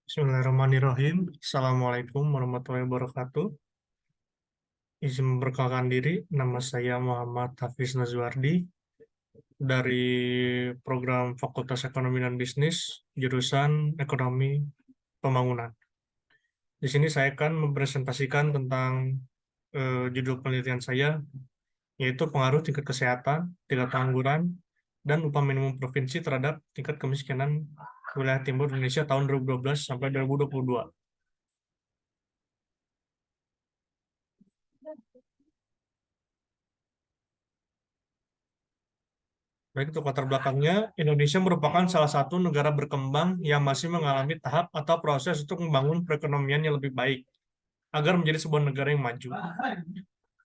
Bismillahirrahmanirrahim. Assalamualaikum warahmatullahi wabarakatuh. Izin memperkenalkan diri, nama saya Muhammad Hafiz Nazwardi dari program Fakultas Ekonomi dan Bisnis, jurusan Ekonomi Pembangunan. Di sini saya akan mempresentasikan tentang judul penelitian saya, yaitu pengaruh tingkat kesehatan, tingkat pengangguran, dan upah minimum provinsi terhadap tingkat kemiskinan wilayah timur Indonesia tahun 2012 sampai 2022. Baik, untuk latar belakangnya, Indonesia merupakan salah satu negara berkembang yang masih mengalami tahap atau proses untuk membangun perekonomian yang lebih baik agar menjadi sebuah negara yang maju.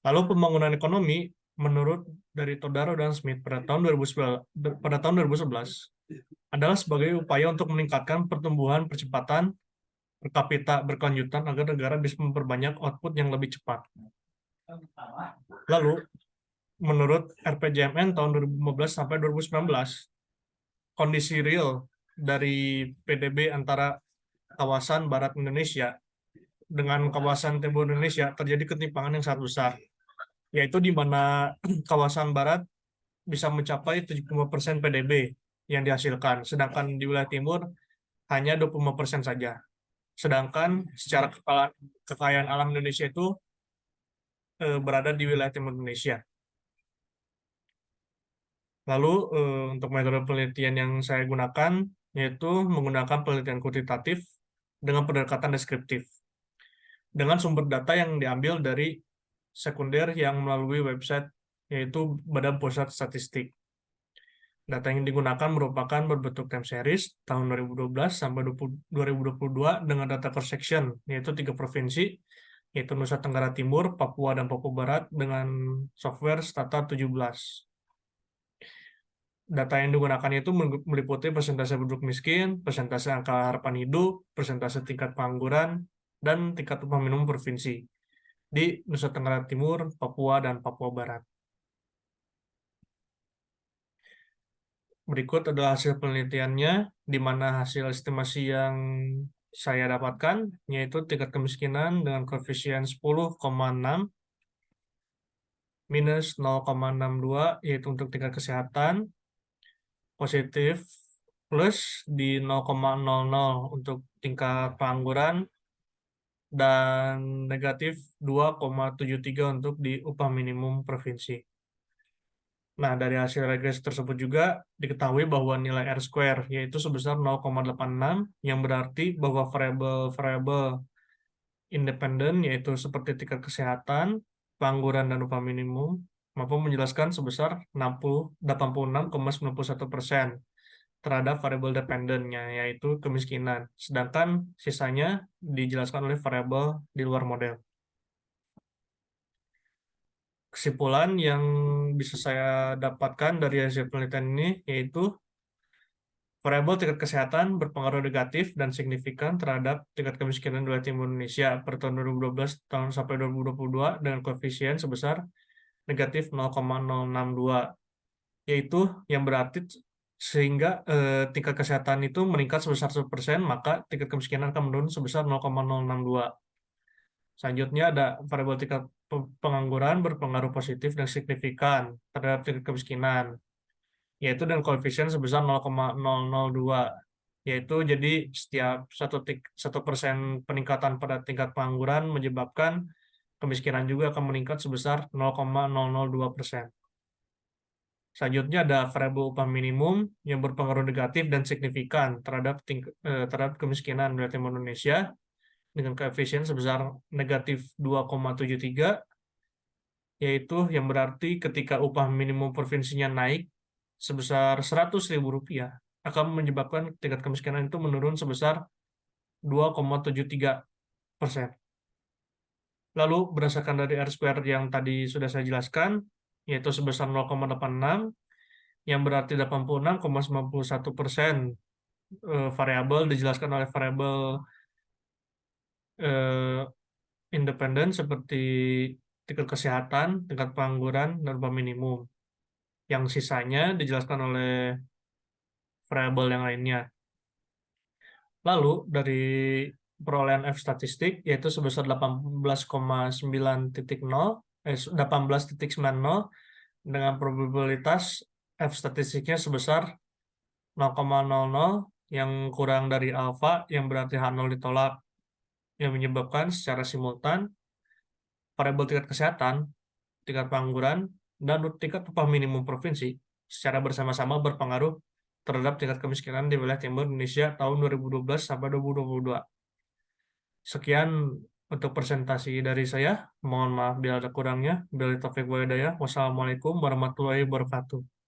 Lalu pembangunan ekonomi, menurut dari Todaro dan Smith pada tahun 2011 adalah sebagai upaya untuk meningkatkan pertumbuhan percepatan per kapita berkelanjutan agar negara bisa memperbanyak output yang lebih cepat. Lalu, menurut RPJMN tahun 2015 sampai 2019, kondisi real dari PDB antara kawasan barat Indonesia dengan kawasan timur Indonesia terjadi ketimpangan yang sangat besar, yaitu di mana kawasan barat bisa mencapai 75% PDB yang dihasilkan, sedangkan di wilayah timur hanya 25% saja. Sedangkan secara kekayaan alam Indonesia itu berada di wilayah timur Indonesia. Lalu untuk metode penelitian yang saya gunakan yaitu menggunakan penelitian kuantitatif dengan pendekatan deskriptif dengan sumber data yang diambil dari sekunder yang melalui website yaitu Badan Pusat Statistik. Data yang digunakan merupakan berbentuk time series tahun 2012 sampai 2022 dengan data per section yaitu 3 provinsi yaitu Nusa Tenggara Timur, Papua, dan Papua Barat dengan software Stata 17. Data yang digunakan itu meliputi persentase penduduk miskin, persentase angka harapan hidup, persentase tingkat pengangguran, dan tingkat upah minimum provinsi di Nusa Tenggara Timur, Papua, dan Papua Barat. Berikut adalah hasil penelitiannya, di mana hasil estimasi yang saya dapatkan, yaitu tingkat kemiskinan dengan koefisien 10,6 minus 0,62, yaitu untuk tingkat kesehatan, positif plus di 0,00 untuk tingkat pengangguran, dan negatif 2,73 untuk di upah minimum provinsi. Nah, dari hasil regresi tersebut juga diketahui bahwa nilai R-square yaitu sebesar 0,86, yang berarti bahwa variabel-variabel independen yaitu seperti tingkat kesehatan, pengangguran, dan upah minimum mampu menjelaskan sebesar 86,91% terhadap variabel dependennya yaitu kemiskinan, sedangkan sisanya dijelaskan oleh variabel di luar model. Kesimpulan yang bisa saya dapatkan dari hasil penelitian ini yaitu variabel tingkat kesehatan berpengaruh negatif dan signifikan terhadap tingkat kemiskinan wilayah timur Indonesia per tahun 2012 sampai 2022 dengan koefisien sebesar negatif 0,062, yaitu yang berarti sehingga tingkat kesehatan itu meningkat sebesar 1%, maka tingkat kemiskinan akan menurun sebesar 0,062. Selanjutnya ada variabel tingkat pengangguran berpengaruh positif dan signifikan terhadap tingkat kemiskinan, yaitu dengan koefisien sebesar 0,002, yaitu jadi setiap 1% peningkatan pada tingkat pengangguran menyebabkan kemiskinan juga akan meningkat sebesar 0,002%. Selanjutnya ada variabel upah minimum yang berpengaruh negatif dan signifikan terhadap kemiskinan di timur Indonesia dengan koefisien sebesar negatif 2,73, yaitu yang berarti ketika upah minimum provinsinya naik sebesar Rp100.000 akan menyebabkan tingkat kemiskinan itu menurun sebesar 2,73%. Lalu berdasarkan dari R-square yang tadi sudah saya jelaskan, yaitu sebesar 0,86, yang berarti 86,91% variabel dijelaskan oleh variabel eh, independen seperti tingkat kesehatan, tingkat pengangguran, dan upah minimum. Yang sisanya dijelaskan oleh variabel yang lainnya. Lalu dari perolehan F statistik yaitu sebesar 18,9.0 dengan probabilitas F statistiknya sebesar 0,00 yang kurang dari alfa yang berarti H0 ditolak, yang menyebabkan secara simultan variabel tingkat kesehatan, tingkat pengangguran, dan tingkat upah minimum provinsi secara bersama-sama berpengaruh terhadap tingkat kemiskinan di wilayah timur Indonesia tahun 2012 sampai 2022. Sekian untuk presentasi dari saya. Mohon maaf bila ada kurangnya. Billahi taufiq wal hidayah. Wassalamualaikum warahmatullahi wabarakatuh.